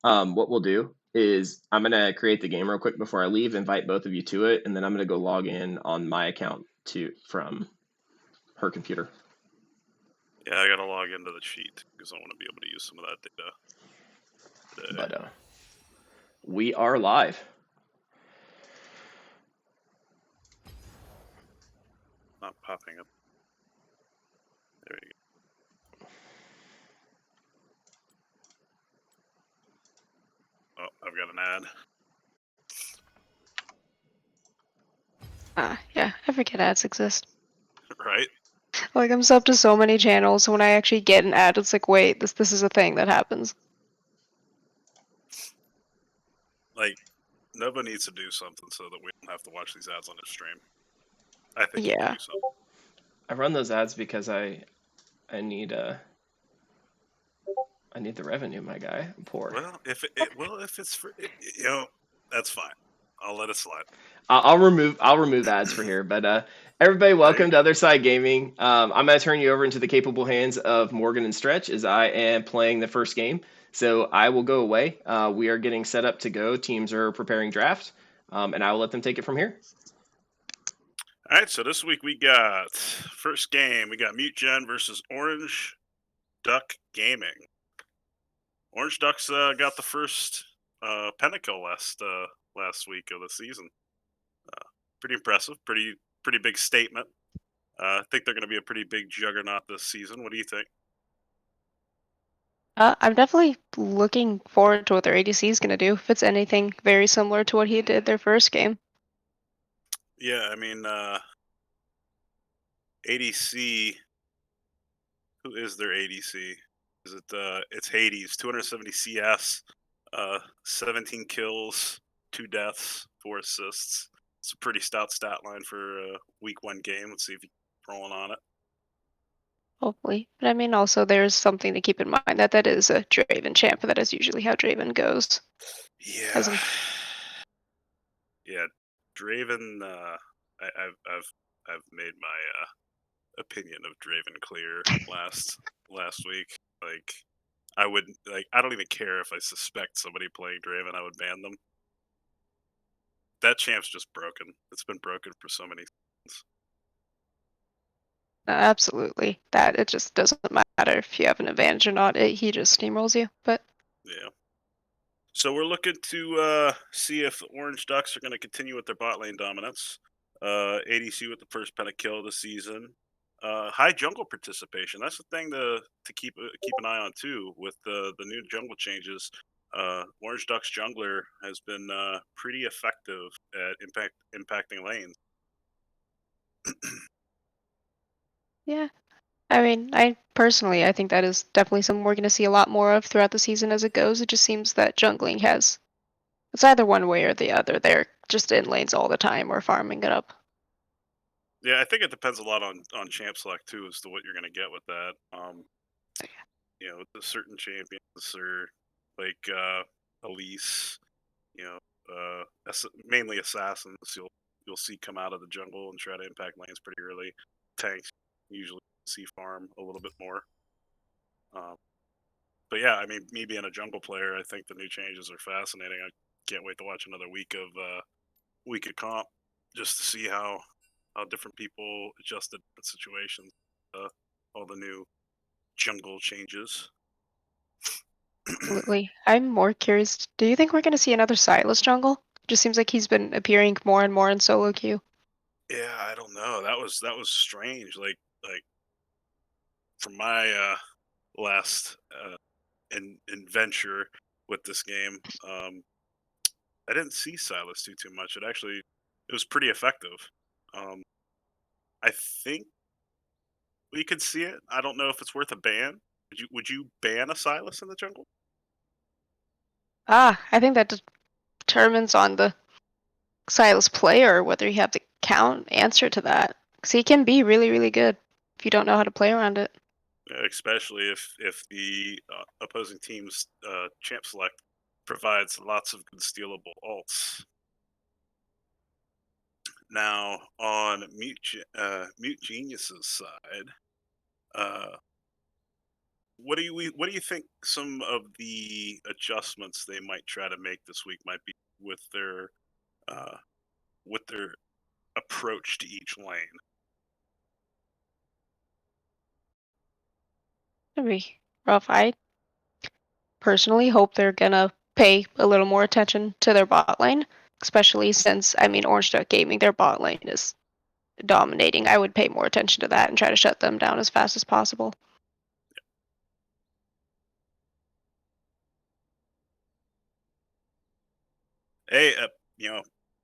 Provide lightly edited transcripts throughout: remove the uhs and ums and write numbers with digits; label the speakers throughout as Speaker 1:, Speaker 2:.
Speaker 1: What we'll do is I'm gonna create the game real quick before I leave, invite both of you to it, and then I'm gonna go log in on my account from her computer.
Speaker 2: Yeah, I gotta log into the cheat because I want to be able to use some of that data today.
Speaker 1: But we are live.
Speaker 2: Not popping up. There you go. Oh, I've got an ad.
Speaker 3: Yeah, I forget ads exist.
Speaker 2: Right?
Speaker 3: Like, I'm subbed to so many channels, so when I actually get an ad, it's like, wait, this is a thing that happens.
Speaker 2: Like, Nova needs to do something so that we don't have to watch these ads on his stream. I think he can
Speaker 3: Yeah.
Speaker 2: do something.
Speaker 1: I run those ads because I need I need the revenue, my guy. I'm poor.
Speaker 2: Well, if it's for that's fine. I'll let it slide.
Speaker 1: I'll remove ads for here. But everybody,
Speaker 2: There you
Speaker 1: welcome to
Speaker 2: go.
Speaker 1: Other Side Gaming. I'm gonna turn you over into the capable hands of Morgan and Stretch as I am playing the first game. So I will go away. We are getting set up to go. Teams are preparing draft, and I will let them take it from here.
Speaker 2: All right, so this week we got first game. We got Mute Gen versus Orange Duck Gaming. Orange Ducks got the first pentakill last week of the season. Pretty impressive. Pretty big statement. I think they're going to be a pretty big juggernaut this season. What do you think?
Speaker 3: I'm definitely looking forward to what their ADC is going to do, if it's anything very similar to what he did their first game.
Speaker 2: Yeah, I mean, ADC. Who is their ADC? Is it it's Hãdës, 270 CS, 17 kills, 2 deaths, 4 assists. It's a pretty stout stat line for a week 1 game. Let's see if he's rolling on it.
Speaker 3: Hopefully. But I mean, also, there's something to keep in mind that is a Draven champ. That is usually how Draven goes.
Speaker 2: Yeah. Yeah, Draven. I've made my opinion of Draven clear last week. Like, I don't even care if I suspect somebody playing Draven. I would ban them. That champ's just broken. It's been broken for so many seasons.
Speaker 3: Absolutely. That it just doesn't matter if you have an advantage or not. He just steamrolls you. But
Speaker 2: Yeah. So we're looking to see if the Orange Ducks are going to continue with their bot lane dominance. ADC with the first pentakill of the season. High jungle participation. That's the thing to keep an eye on too. With the new jungle changes, Orange Ducks jungler has been pretty effective at impacting lanes.
Speaker 3: yeah, I mean, I think that is definitely something we're going to see a lot more of throughout the season as it goes. It just seems that jungling has, it's either one way or the other. They're just in lanes all the time or farming it up.
Speaker 2: Yeah, I think it depends a lot on champ select too, as to what you're going to get with that. The certain champions are like Elise, you know, mainly assassins. You'll see come out of the jungle and try to impact lanes pretty early. Tanks usually see farm a little bit more. But yeah, I mean, me being a jungle player, I think the new changes are fascinating. I can't wait to watch another week of comp just to see how different people adjusted to situations. All the new jungle changes.
Speaker 3: Absolutely. I'm more curious. Do you think we're going to see another Silas jungle? Just seems like he's been appearing more and more in solo queue.
Speaker 2: Yeah, I don't know. That was strange. Like from my last adventure with this game, I didn't see Silas do too much. It was pretty effective. Um, I think we could see it. I don't know if it's worth a ban. Would you ban a Silas in the jungle?
Speaker 3: I think that determines on the Silas player whether you have the count answer to that. Because he can be really, really good if you don't know how to play around it.
Speaker 2: Especially if the opposing team's champ select provides lots of good stealable ults. Now on Mute Genius's side, what do you think some of the adjustments they might try to make this week might be uh, with their approach to each lane?
Speaker 3: It'd be rough. I personally hope they're gonna pay a little more attention to their bot lane, especially since, I mean, Orange Duck Gaming, their bot lane is dominating. I would pay more attention to that and try to shut them down as fast as possible.
Speaker 2: Hey,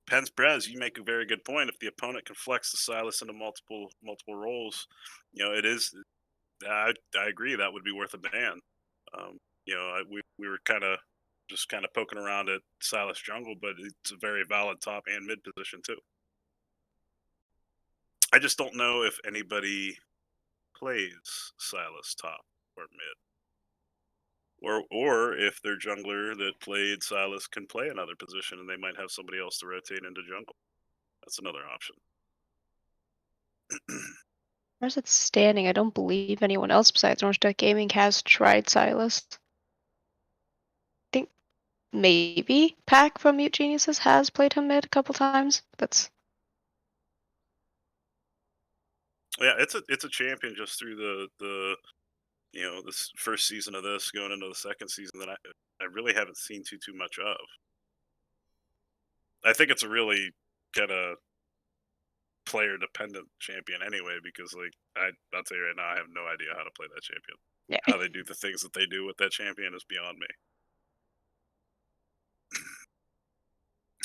Speaker 2: Pence Brez, you make a very good point. If the opponent can flex the Silas into multiple roles, it is. I agree that would be worth a ban. Um, we were kind of just kind of poking around at Silas jungle, but it's a very valid top and mid position too. I just don't know if anybody plays Silas top or mid, or if their jungler that played Silas can play another position, and they might have somebody else to rotate into jungle. That's another option.
Speaker 3: Where's it standing? I don't believe anyone else besides Orange Duck Gaming has tried Silas. I think maybe Pack from Mute Geniuses has played him mid a couple times. That's
Speaker 2: Yeah, it's a champion just through the this first season of this going into the second season that I really haven't seen too much of. I think it's a really kind of player dependent champion anyway, because like I'll tell you right now, I have no idea how to play that champion.
Speaker 3: yeah.
Speaker 2: How they do the things that they do with that champion is beyond me.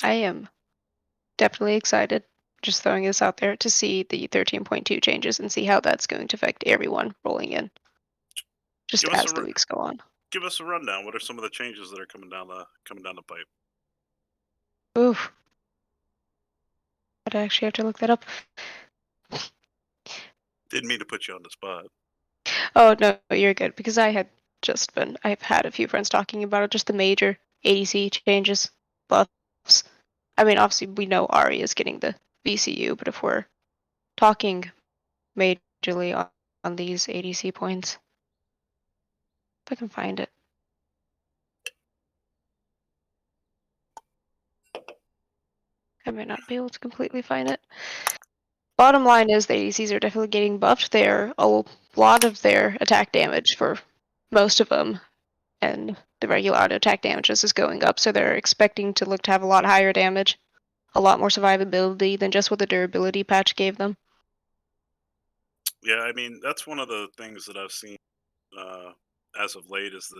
Speaker 3: I am definitely excited, just throwing this out there, to see the 13.2 changes and see how that's going to affect everyone rolling in, just
Speaker 2: Give us
Speaker 3: as the weeks go on.
Speaker 2: give us a rundown. What are some of the changes that are coming down the pipe?
Speaker 3: Oof. I'd actually have to look that up.
Speaker 2: Didn't mean to put you on the spot.
Speaker 3: Oh, no, you're good, because I've had a few friends talking about it, just the major ADC changes, buffs. I mean, obviously, we know Ari is getting the VCU, but if we're talking majorly on these ADC points, if I can find it. I might not be able to completely find it. Bottom line is the ADCs are definitely getting buffed. They're a lot of their attack damage for most of them, and the regular auto attack damages is going up, so they're expecting to look to have a lot higher damage, a lot more survivability than just what the durability patch gave them.
Speaker 2: Yeah, I mean that's one of the things that I've seen as of late is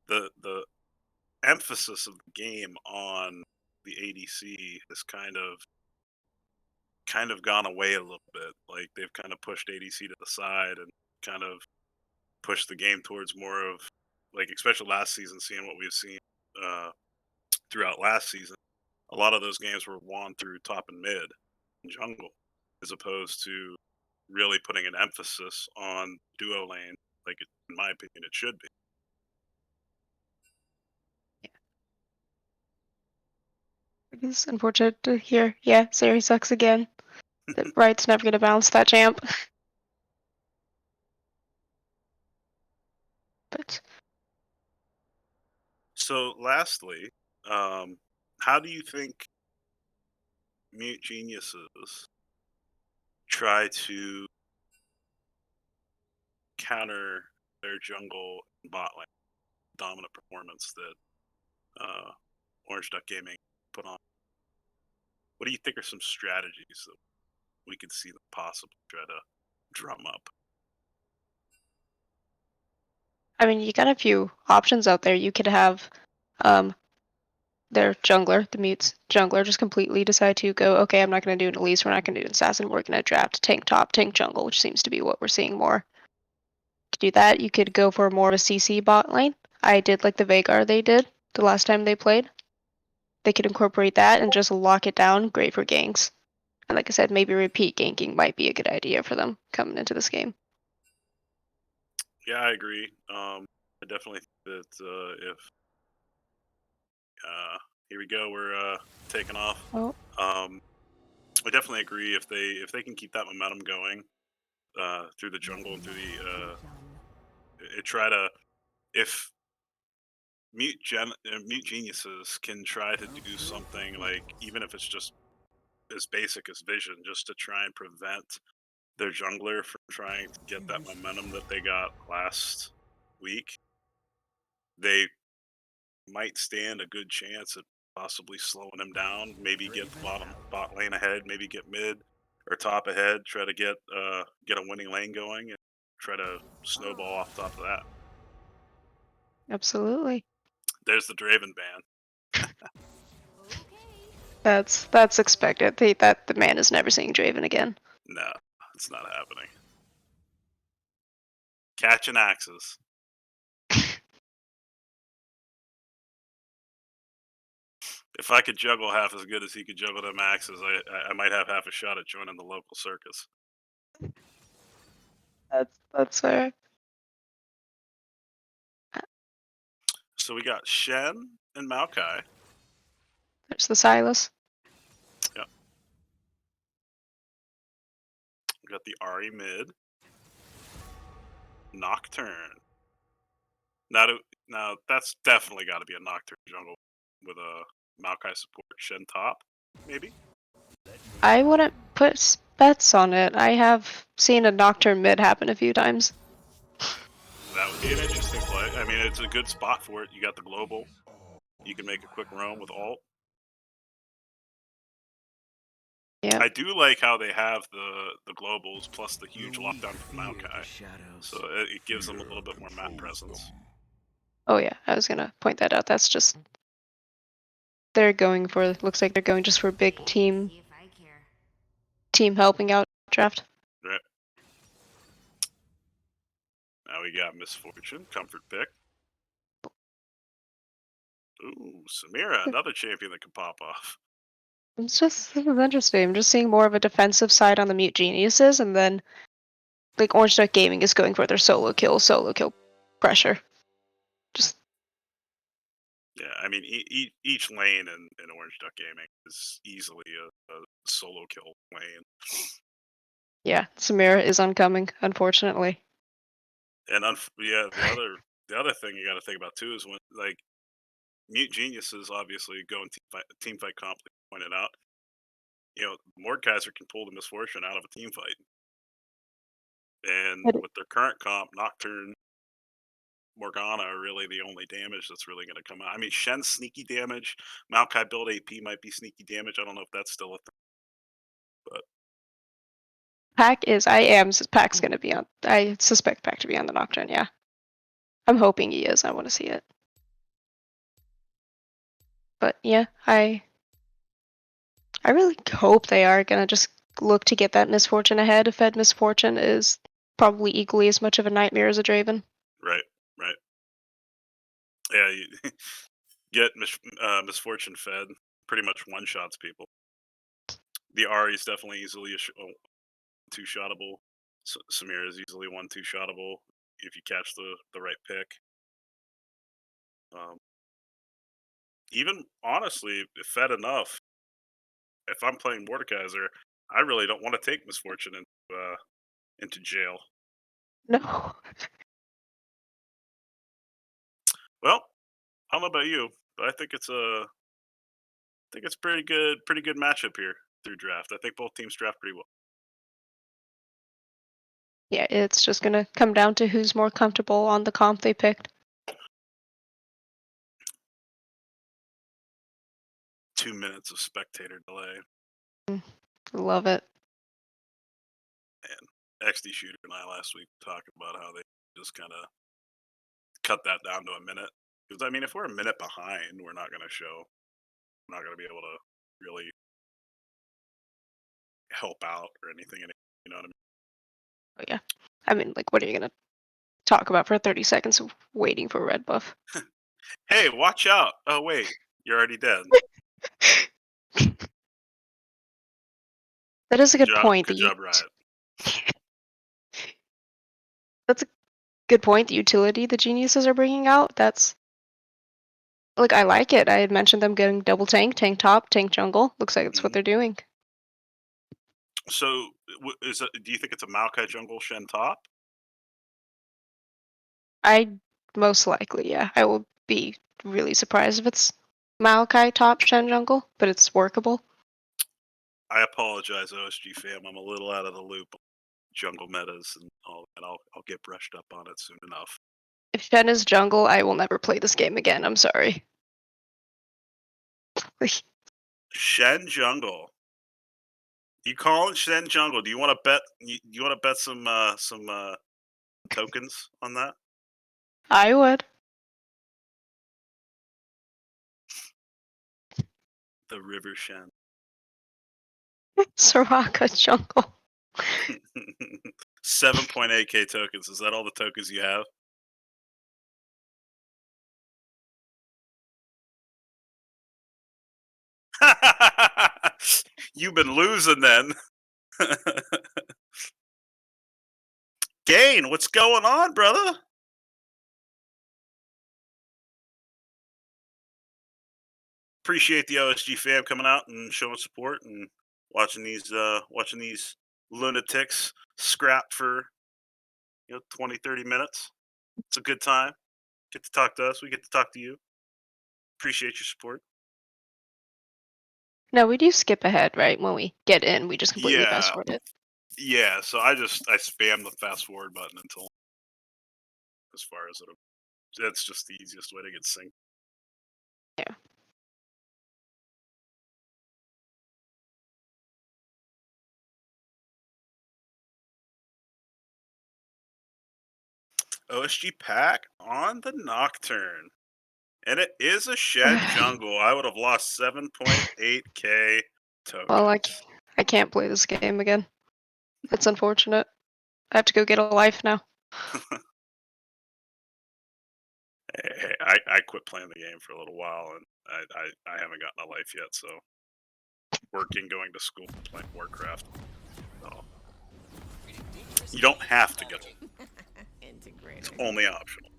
Speaker 2: that the emphasis of the game on the ADC has kind of gone away a little bit. Like they've kind of pushed ADC to the side and kind of pushed the game towards more of like, especially last season, seeing what we've seen uh, throughout last season. A lot of those games were won through top and mid and jungle, as opposed to really putting an emphasis on duo lane, like in my opinion it should be.
Speaker 3: It's unfortunate to hear. Yeah, Sari sucks again. The Right's never gonna balance that champ. But
Speaker 2: So, lastly, how do you think Mute Geniuses try to counter their jungle and bot lane dominant performance that Orange Duck Gaming put on? What do you think are some strategies that we could see them possibly try to drum up?
Speaker 3: I mean, you got a few options out there. You could have um their jungler, the Mute's jungler, just completely decide to go, okay, I'm not gonna do an Elise, we're not gonna do an assassin, we're gonna draft tank top, tank jungle, which seems to be what we're seeing more. To do that, you could go for more of a CC bot lane. I did like the Veigar they did the last time they played. They could incorporate that and just lock it down. Great for ganks. And like I said, maybe repeat ganking might be a good idea for them coming into this game.
Speaker 2: Yeah, I agree. I definitely think that if here we go, we're taking off.
Speaker 3: Oh,
Speaker 2: I definitely agree if they can keep that momentum going through the jungle and through the If Mute Geniuses can try to do something like, even if it's just as basic as vision, just to try and prevent their jungler from trying to get that momentum that they got last week, they might stand a good chance at possibly slowing him down, maybe get the bot lane ahead, maybe get mid or top ahead, try to get a winning lane going, and try to snowball off top of that.
Speaker 3: Absolutely.
Speaker 2: There's the Draven ban.
Speaker 3: That's expected. That the man is never seeing Draven again.
Speaker 2: No, it's not happening. Catching axes. If I could juggle half as good as he could juggle them axes, I might have half a shot at joining the local circus.
Speaker 3: That's fair.
Speaker 2: So we got Shen and Maokai.
Speaker 3: There's the Silas.
Speaker 2: Yep. We got the Ahri mid. Nocturne. Now that's definitely got to be a Nocturne jungle with a Maokai support. Shen top, maybe?
Speaker 3: I wouldn't put bets on it. I have seen a Nocturne mid happen a few times.
Speaker 2: That would be an interesting play. I mean, it's a good spot for it. You got the global. You can make a quick roam with ult.
Speaker 3: Yeah.
Speaker 2: I do like how they have the globals plus the huge lockdown from Maokai. So it gives them a little bit more map presence.
Speaker 3: Oh yeah, I was gonna point that out. That's just looks like they're going just for big team helping out draft.
Speaker 2: Right. Now we got Misfortune, comfort pick. Ooh, Samira, another champion that can pop off.
Speaker 3: This is interesting. I'm just seeing more of a defensive side on the Mute Geniuses, and then like Orange Duck Gaming is going for their solo kill pressure. Just
Speaker 2: Yeah, I mean, each lane in Orange Duck Gaming is easily a solo kill lane.
Speaker 3: yeah, Samira is oncoming, unfortunately.
Speaker 2: And the other thing you got to think about too is when like Mute Geniuses obviously go in team fight comp, like you pointed out. You know, Mordekaiser can pull the Misfortune out of a team fight, and with their current comp, Nocturne, Morgana are really the only damage that's really going to come out. I mean, Shen's sneaky damage. Maokai build AP might be sneaky damage. I don't know if that's still a thing, but
Speaker 3: Pac's gonna be on. I suspect Pac to be on the Nocturne. Yeah, I'm hoping he is. I want to see it. But yeah, I really hope they are gonna just look to get that Misfortune ahead. If Fed Misfortune is probably equally as much of a nightmare as a Draven.
Speaker 2: right. Yeah, you get Misfortune fed, pretty much one-shots people. The Ahri is definitely easily two-shottable. Samira is easily 1-2-shottable if you catch the right pick. Even honestly, if fed enough, if I'm playing Mordekaiser, I really don't want to take Misfortune into jail.
Speaker 3: No.
Speaker 2: Well, I don't know about you, but I think it's pretty good matchup here through draft. I think both teams draft pretty well.
Speaker 3: Yeah, it's just gonna come down to who's more comfortable on the comp they picked.
Speaker 2: 2 minutes of spectator delay.
Speaker 3: Love it.
Speaker 2: And XD Shooter and I last week talked about how they just kind of cut that down to a minute. Because I mean, if we're a minute behind, we're not going to be able to really help out or anything. You know what I mean?
Speaker 3: Oh yeah. I mean, like, what are you gonna talk about for 30 seconds of waiting for red buff?
Speaker 2: Hey, watch out! Oh wait, you're already dead.
Speaker 3: That is a good point.
Speaker 2: Good job, Riot.
Speaker 3: That's a good point. The utility the geniuses are bringing out. That's like I like it. I had mentioned them getting double tank top, tank jungle. Looks like it's what they're doing.
Speaker 2: So, do you think it's a Maokai jungle Shen top?
Speaker 3: Most likely, yeah. I will be really surprised if it's Maokai top Shen jungle, but it's workable.
Speaker 2: I apologize, OSG fam. I'm a little out of the loop on jungle metas and all that. I'll get brushed up on it soon enough.
Speaker 3: If Shen is jungle, I will never play this game again. I'm sorry.
Speaker 2: Shen jungle. You calling Shen jungle? Do you want to bet? You want to bet some tokens on that?
Speaker 3: I would.
Speaker 2: The River Shen.
Speaker 3: Soraka jungle.
Speaker 2: 7.8k tokens. Is that all the tokens you have? You've been losing then. Gain, what's going on, brother? Appreciate the OSG fam coming out and showing support and watching these lunatics scrap for 20, 30 minutes. It's a good time. Get to talk to us. We get to talk to you. Appreciate your support.
Speaker 3: No, we do skip ahead, right? When we get in, we just completely fast forward it.
Speaker 2: Yeah, so I spam the fast forward button until as far as that's just the easiest way to get synced.
Speaker 3: Yeah.
Speaker 2: OSG pack on the Nocturne. And it is a Shen jungle. I would have lost 7.8k tokens.
Speaker 3: Well, I can't play this game again. It's unfortunate. I have to go get a life now.
Speaker 2: Hey, I quit playing the game for a little while, and I haven't gotten a life yet, so working, going to school, playing Warcraft. So you don't have to get it. It's only optional.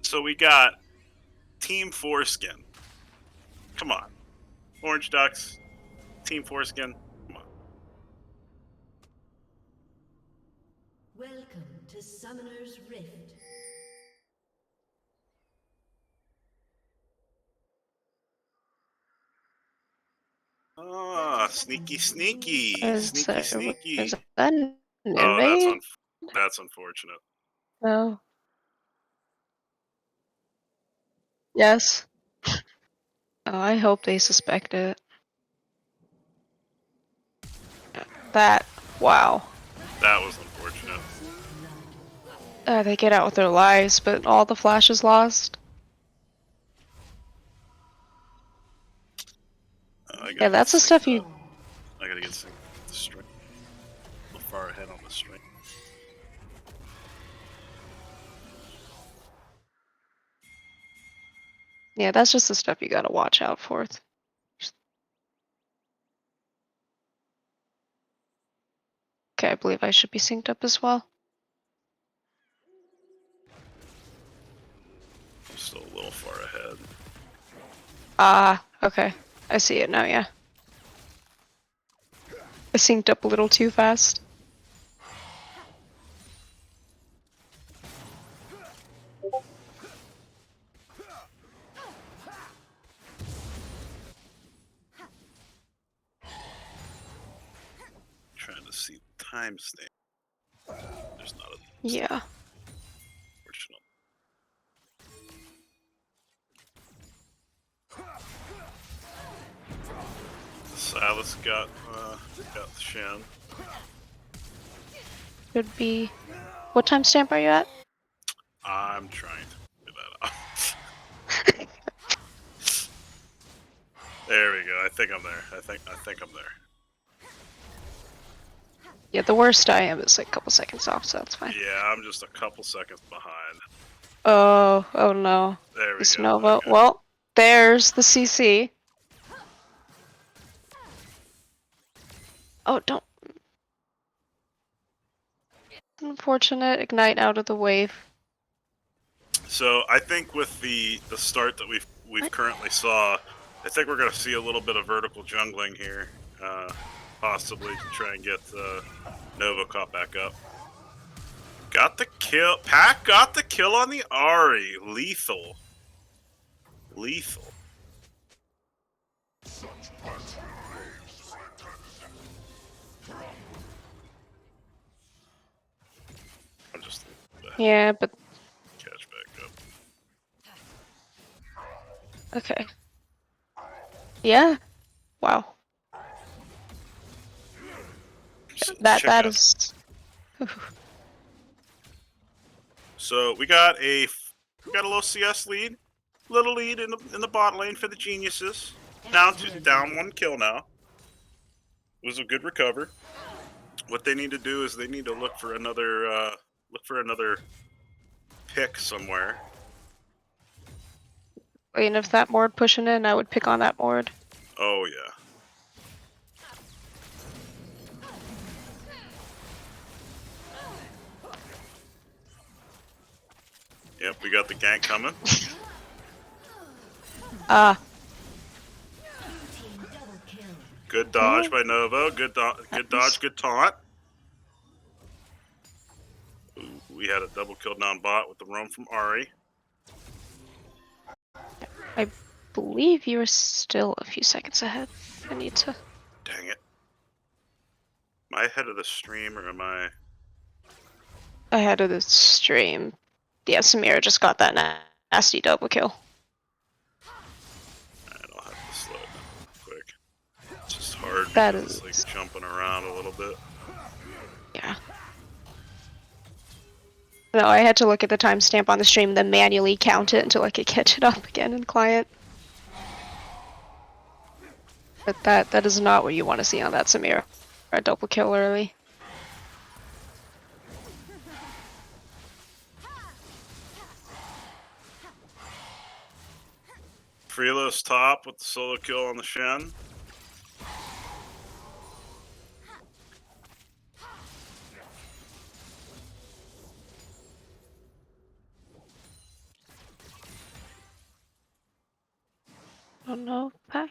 Speaker 2: So we got Team Foreskin. Come on. Orange Ducks, Team Foreskin. Come on.
Speaker 4: Welcome to Summoner's Rift.
Speaker 2: Ah, sneaky.
Speaker 3: Is that an
Speaker 2: Oh,
Speaker 3: invade?
Speaker 2: that's unfortunate.
Speaker 3: No. Yes. Oh, I hope they suspect it. Wow.
Speaker 2: That was unfortunate.
Speaker 3: They get out with their lives, but all the flash is lost. Yeah, that's the stuff you...
Speaker 2: I gotta get synced with the string. A little far ahead on the string.
Speaker 3: Yeah, that's just the stuff you gotta watch out for. Okay, I believe I should be synced up as well.
Speaker 2: I'm still a little far ahead.
Speaker 3: Ah, okay. I see it now, yeah. I synced up a little too fast.
Speaker 2: Trying to see the timestamp. There's not a
Speaker 3: Yeah.
Speaker 2: Unfortunate. Silas got the Shen.
Speaker 3: Should be... What timestamp are you at?
Speaker 2: I'm trying to figure that out. There we go. I think I'm there. I think I'm there.
Speaker 3: Yeah, the worst I am is like a couple seconds off, so that's fine.
Speaker 2: Yeah, I'm just a couple seconds behind.
Speaker 3: Oh no.
Speaker 2: There we
Speaker 3: This
Speaker 2: go.
Speaker 3: Nova.
Speaker 2: Okay.
Speaker 3: Well, there's the CC. Oh, don't. Unfortunate. Ignite out of the wave.
Speaker 2: So I think with the start that we've currently saw, I think we're gonna see a little bit of vertical jungling here, possibly to try and get Nova caught back up. Got the kill. Pack got the kill on the Ahri. Lethal. Lethal. I'm just
Speaker 3: Yeah, but
Speaker 2: catch back up.
Speaker 3: okay. Yeah. Wow.
Speaker 2: Check
Speaker 3: That
Speaker 2: out.
Speaker 3: is.
Speaker 2: So we got a little CS lead, little lead in the bot lane for the geniuses. Down 1 kill now. It was a good recover. What they need to do is they need to look for another pick somewhere.
Speaker 3: And if that ward pushing in, I would pick on that ward.
Speaker 2: Oh yeah. Yep, we got the gank coming.
Speaker 3: Ah.
Speaker 2: Good dodge by Novo. Good dodge, good taunt. Ooh, we had a double kill down bot with the roam from Ahri.
Speaker 3: I believe you are still a few seconds ahead. I need to.
Speaker 2: Dang it. Am I ahead of the stream or am I?
Speaker 3: Ahead of the stream. Yeah, Samira just got that nasty double kill.
Speaker 2: I'll have to slow it down quick. It's just hard
Speaker 3: That
Speaker 2: because it's
Speaker 3: is-
Speaker 2: like jumping around a little bit.
Speaker 3: Yeah. No, I had to look at the timestamp on the stream, then manually count it until I could catch it up again in client. But that is not what you want to see on that Samira. A double kill early.
Speaker 2: Phreelos top with the solo kill on the Shen.
Speaker 3: Oh no, pack.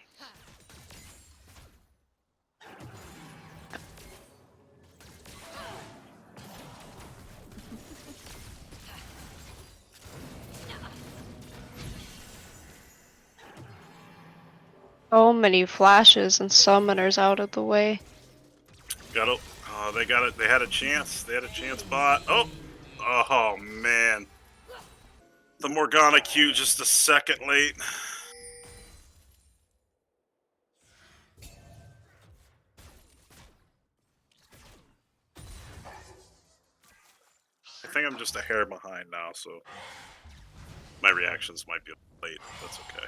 Speaker 3: So many flashes and summoners out of the way.
Speaker 2: Got it. Oh, they got it. They had a chance. They had a chance bot. Oh man. The Morgana Q just a second late. I think I'm just a hair behind now, so my reactions might be late. That's okay.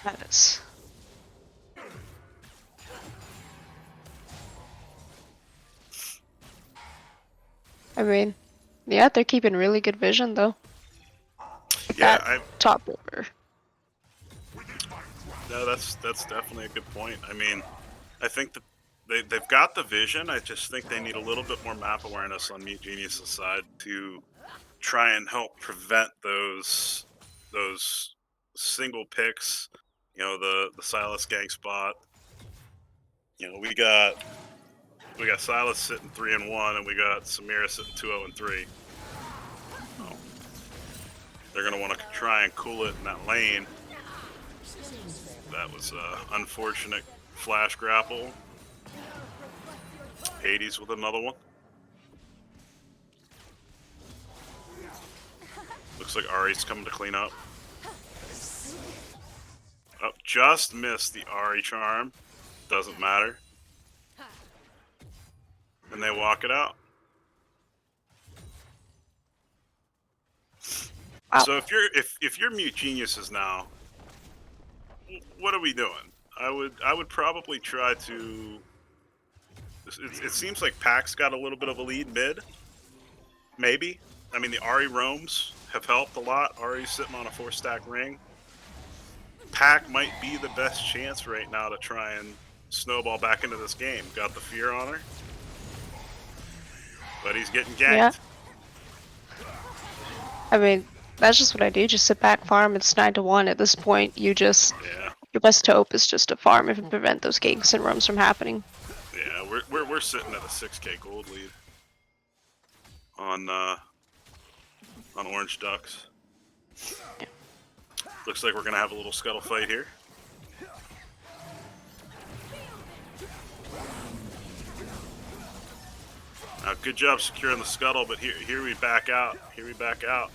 Speaker 3: Hãdës. I mean, yeah, they're keeping really good vision though.
Speaker 2: Yeah,
Speaker 3: Top order.
Speaker 2: no, that's definitely a good point. I mean, I think that they've got the vision. I just think they need a little bit more map awareness on Mute Genius's side to try and help prevent those single picks. You know, the Silas gang spot. You know, we got Silas sitting 3-1, and we got Samira sitting 2-0-3. Oh. They're gonna want to try and cool it in that lane. That was unfortunate flash grapple. Hãdës with another one. Looks like Ahri's coming to clean up. Oh, just missed the Ahri charm. Doesn't matter. And they walk it out.
Speaker 3: Wow.
Speaker 2: So if you're Mute Geniuses now, what are we doing? I would probably try to. It seems like Pack's got a little bit of a lead mid. Maybe. I mean, the Ahri roams have helped a lot. Ahri's sitting on a 4-stack ring. Pack might be the best chance right now to try and snowball back into this game. Got the fear on her. But he's getting ganked.
Speaker 3: Yeah. I mean, that's just what I do. Just sit back, farm. It's 9-1 at this point. You just
Speaker 2: Yeah.
Speaker 3: Your best hope is just to farm and prevent those ganks and roams from happening.
Speaker 2: Yeah, we're sitting at a 6k gold lead on Orange Ducks.
Speaker 3: Yeah.
Speaker 2: Looks like we're gonna have a little scuttle fight here. Good job securing the scuttle, but here we back out. Here we back out.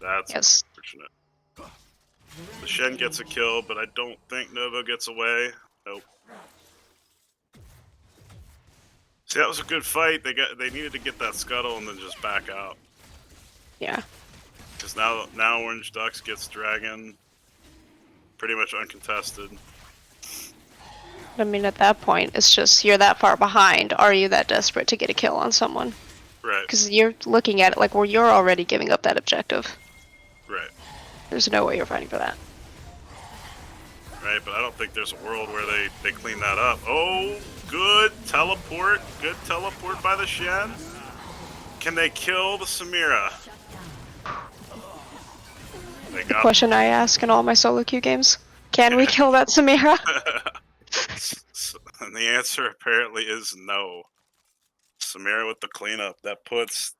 Speaker 2: That's unfortunate. The Shen gets a kill, but I don't think Nova gets away. Nope. See, that was a good fight. They needed to get that scuttle and then just back out.
Speaker 3: Yeah.
Speaker 2: Because now Orange Ducks gets Dragon pretty much uncontested.
Speaker 3: I mean, at that point, it's just you're that far behind. Are you that desperate to get a kill on someone?
Speaker 2: Right.
Speaker 3: Because you're looking at it like, well, you're already giving up that objective.
Speaker 2: Right.
Speaker 3: There's no way you're fighting for that.
Speaker 2: Right, but I don't think there's a world where they clean that up. Oh, good teleport. Good teleport by the Shen. Can they kill the Samira? They
Speaker 3: The
Speaker 2: got
Speaker 3: question I ask in all my solo queue games. Can we kill that Samira?
Speaker 2: And the answer apparently is no. Samira with the cleanup. That puts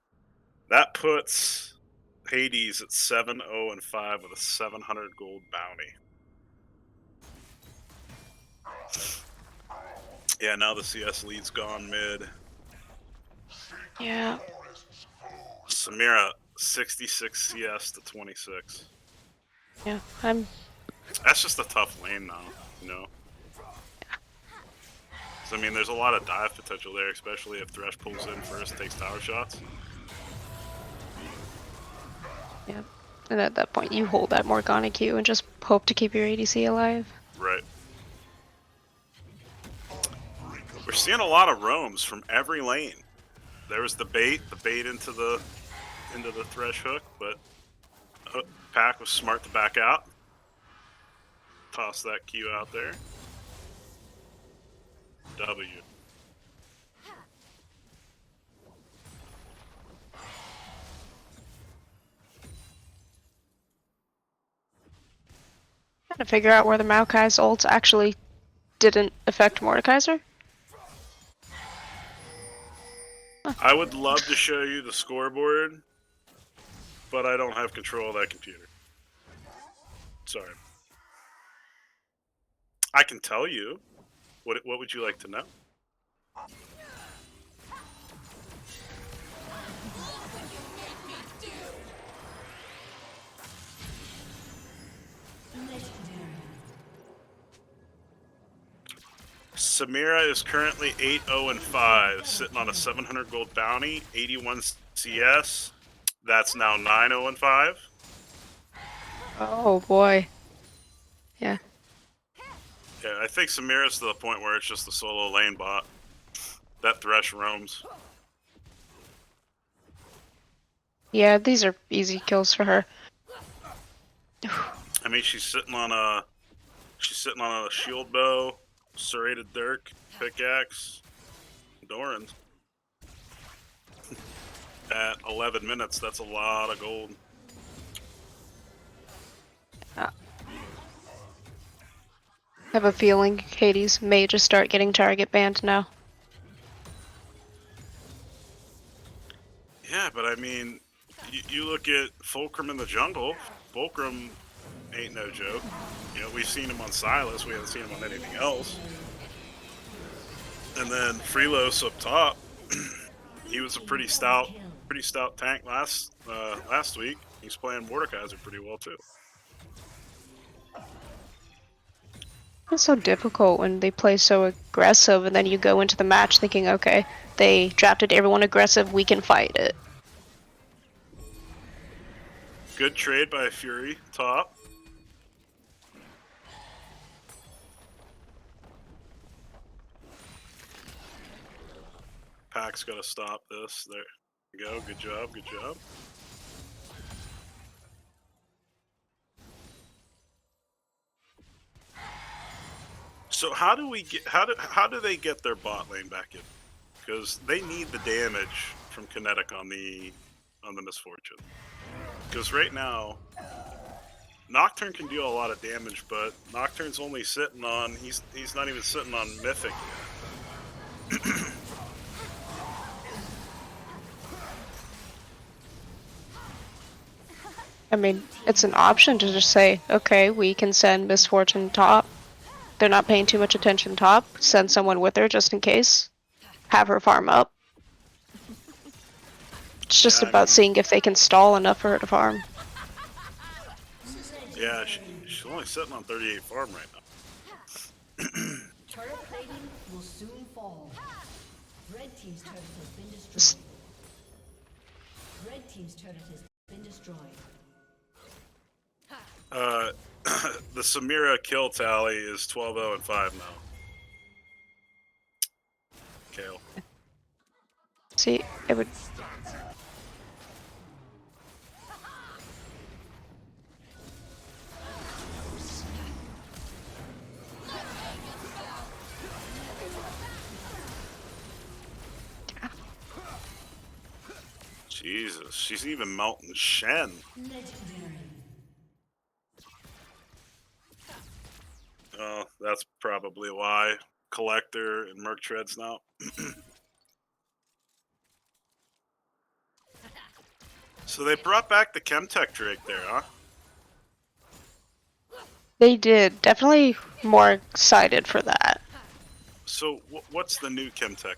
Speaker 2: Hãdës at 7-0-5 with a 700 gold bounty. Yeah, now the CS lead's gone mid.
Speaker 3: Yeah.
Speaker 2: Samira 66 CS to 26.
Speaker 3: Yeah,
Speaker 2: That's just a tough lane now, you know. So, I mean, there's a lot of dive potential there, especially if Thresh pulls in first, takes tower shots.
Speaker 3: Yeah. And at that point, you hold that Morgana Q and just hope to keep your ADC alive.
Speaker 2: Right. We're seeing a lot of roams from every lane. There was the bait into the Thresh hook, but Pack was smart to back out. Toss that Q out there. W.
Speaker 3: Trying to figure out where the Maokai's ult actually didn't affect Mordekaiser.
Speaker 2: I would love to show you the scoreboard, but I don't have control of that computer. Sorry. I can tell you. What would you like to know? Samira is currently 8-0-5, sitting on a 700 gold bounty, 81 CS. That's now 9-0-5.
Speaker 3: Oh boy. Yeah.
Speaker 2: Yeah, I think Samira's to the point where it's just a solo lane bot. That Thresh roams.
Speaker 3: Yeah, these are easy kills for her.
Speaker 2: I mean, she's sitting on a shield bow, serrated dirk, pickaxe, Doran's. At 11 minutes, that's a lot of gold.
Speaker 3: I have a feeling Hãdës may just start getting target banned now.
Speaker 2: Yeah, but I mean, you look at Fulcrumm in the jungle. Fulcrumm ain't no joke. You know, we've seen him on Silas. We haven't seen him on anything else. And then Phreelos up top. He was a pretty stout tank last week. He's playing Mordekaiser pretty well too.
Speaker 3: It's so difficult when they play so aggressive and then you go into the match thinking, okay, they drafted everyone aggressive, we can fight it.
Speaker 2: Good trade by Fury, top. Pack's got to stop this. There you go. Good job. Good job. So how do they get their bot lane back in? Because they need the damage from Kinetic on the Misfortune. Because right now, Nocturne can deal a lot of damage, but Nocturne's only sitting on, he's not even sitting on Mythic yet.
Speaker 3: I mean, it's an option to just say, okay, we can send Misfortune top. They're not paying too much attention top. Send someone with her just in case. Have her farm up. It's just
Speaker 2: Yeah, I
Speaker 3: about
Speaker 2: mean,
Speaker 3: seeing if they can stall enough for her to farm.
Speaker 2: yeah, she's only sitting on 38 farm right now.
Speaker 4: Turret plating will soon fall. Red team's turret has been destroyed. Red team's turret has been destroyed.
Speaker 2: The Samira kill tally is 12-0 and 5 now. Kale.
Speaker 3: See, it would.
Speaker 2: Jesus, she's even melting Shen.
Speaker 4: Legendary.
Speaker 2: Oh, that's probably why. Collector and Merc Treads now. So they brought back the Chemtech Drake there, huh?
Speaker 3: They did. Definitely more excited for that.
Speaker 2: So what's the new Chemtech?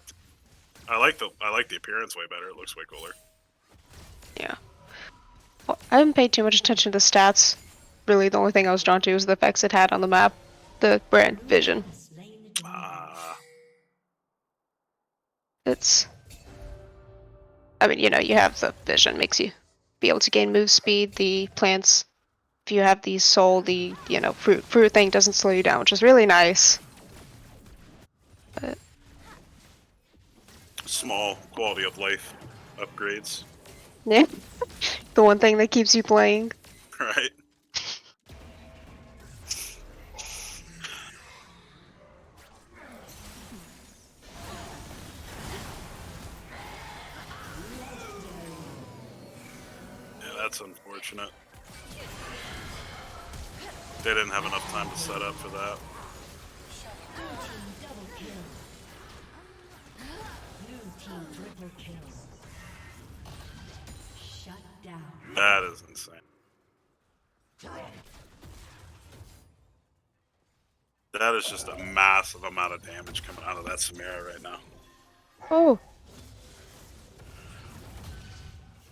Speaker 2: I like the appearance way better. It looks way cooler.
Speaker 3: Yeah. Well, I haven't paid too much attention to stats. Really, the only thing I was drawn to was the effects it had on the map. The brand vision. It's. I mean, you know, you have the vision, makes you be able to gain move speed. The plants, if you have the soul, the, you know, fruit thing doesn't slow you down, which is really nice. But
Speaker 2: Small quality of life upgrades,
Speaker 3: yeah, the one thing that keeps you playing.
Speaker 2: right? Yeah, that's unfortunate. They didn't have enough time to set up for that. That is insane. That is just a massive amount of damage coming out of that Samira right now.
Speaker 3: Oh,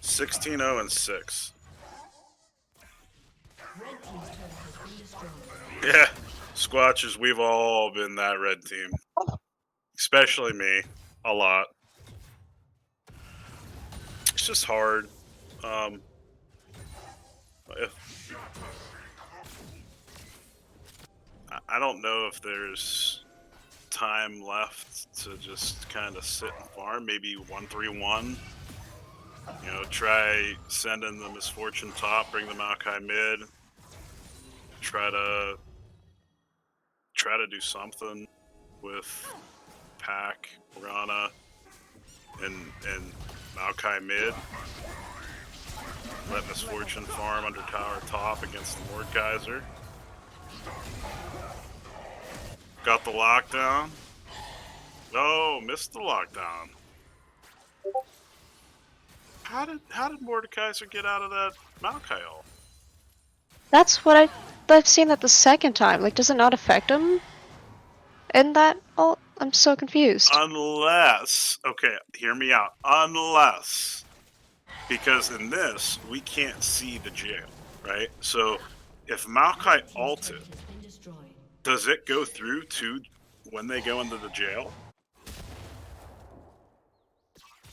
Speaker 2: 16-0 and 6. Yeah, Squatches, we've all been that red team. Especially me, a lot. It's just hard. I don't know if there's time left to just kind of sit and farm. Maybe 1-3-1. You know, try sending the Misfortune top, bring the Maokai mid. Try to do something with Pack, Rana, and Maokai mid. Let Misfortune farm under tower top against the Mordekaiser. Got the lockdown. Oh, missed the lockdown. How did Mordekaiser get out of that Maokai ult?
Speaker 3: that's what I've seen that the second time. Like, does it not affect him? In that ult? I'm so confused.
Speaker 2: Unless, okay, hear me out. Unless, because in this, we can't see the jail, right? So, if Maokai ulted, does it go through to when they go into the jail?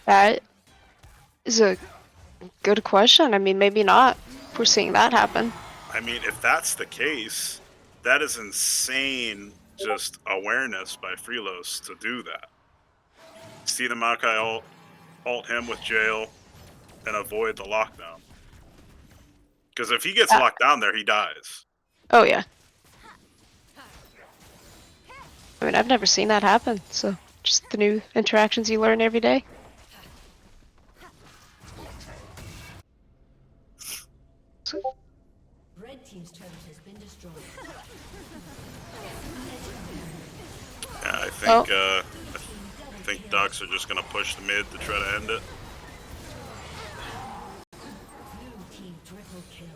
Speaker 3: That is a good question. I mean, maybe not. If we're seeing that happen.
Speaker 2: I mean, if that's the case, that is insane just awareness by Phreelos to do that. See the Maokai ult him with jail and avoid the lockdown. Because if he gets locked down there, he dies.
Speaker 3: Oh yeah. I mean, I've never seen that happen, so just the new interactions you learn every day.
Speaker 2: think Ducks are just gonna push the mid to try to end it.
Speaker 4: Blue team triple kill.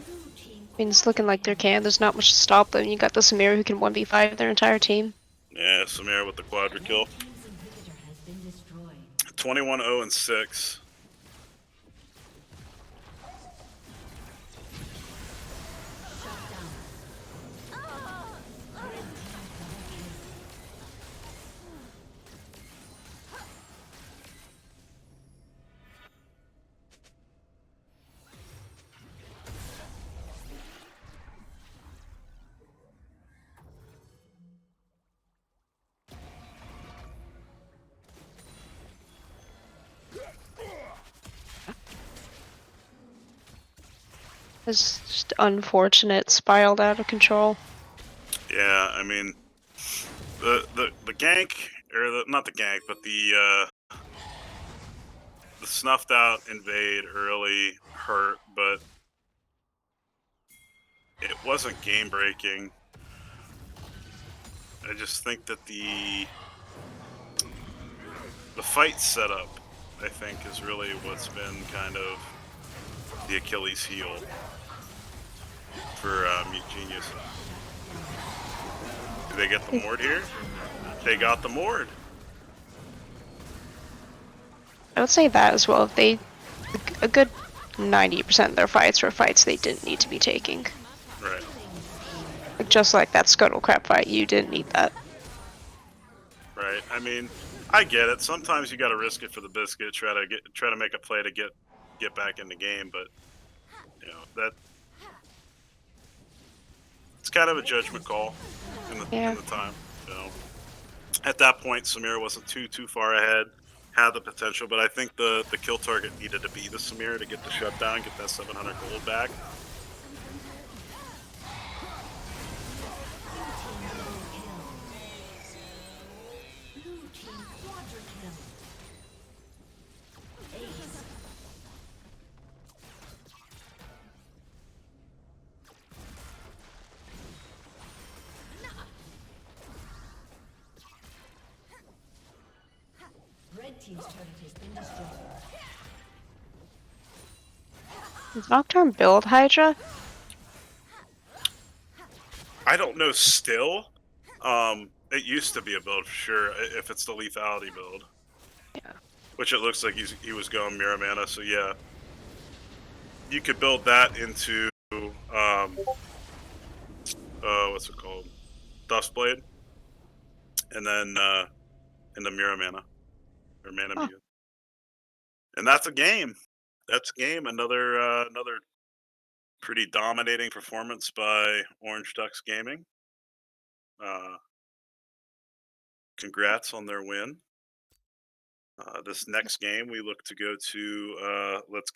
Speaker 4: Blue team
Speaker 3: I mean, it's looking like there can. There's not much to stop them. You got the Samira who can 1v5 their entire team.
Speaker 2: Yeah, Samir with the quadra kill.
Speaker 4: team's inhibitor has been destroyed.
Speaker 2: 21-0-6.
Speaker 4: Shut down. Red team double kill.
Speaker 3: It's just unfortunate, spiraled out of control.
Speaker 2: Yeah, I mean, the gank, or not the gank, but the snuffed out invade early hurt, but it wasn't game breaking. I just think that the fight setup, I think, is really what's been kind of the Achilles heel for Mute Genius. Do they get the Mord here? They got the Mord.
Speaker 3: I would say that as well. If they, a good 90% of their fights were fights they didn't need to be taking.
Speaker 2: Right.
Speaker 3: Like, just like that Scuttle Crap fight, you didn't need that.
Speaker 2: Right. I mean, I get it. Sometimes you got to risk it for the biscuit. Try to make a play to get back in the game. But you know that it's kind of a judgment call in the time. You know, at that point, Samir wasn't too far ahead. Had the potential, but I think the kill target needed to be the Samir to get the shutdown, get that 700 gold back.
Speaker 4: Blue team quadra kill. Ace. Red team's turret has been destroyed.
Speaker 3: Does Nocturne build Hydra?
Speaker 2: I don't know still. It used to be a build for sure, if it's the lethality build.
Speaker 3: Yeah.
Speaker 2: Which it looks like he was going Mirror Mana, so yeah. You could build that into, what's it called? Dustblade. And then, into Mirror Mana. Or Mana
Speaker 3: Huh.
Speaker 2: Mute. And that's a game. That's a game. Another pretty dominating performance by Orange Ducks Gaming. Congrats on their win. This next game, we look to go to, let's get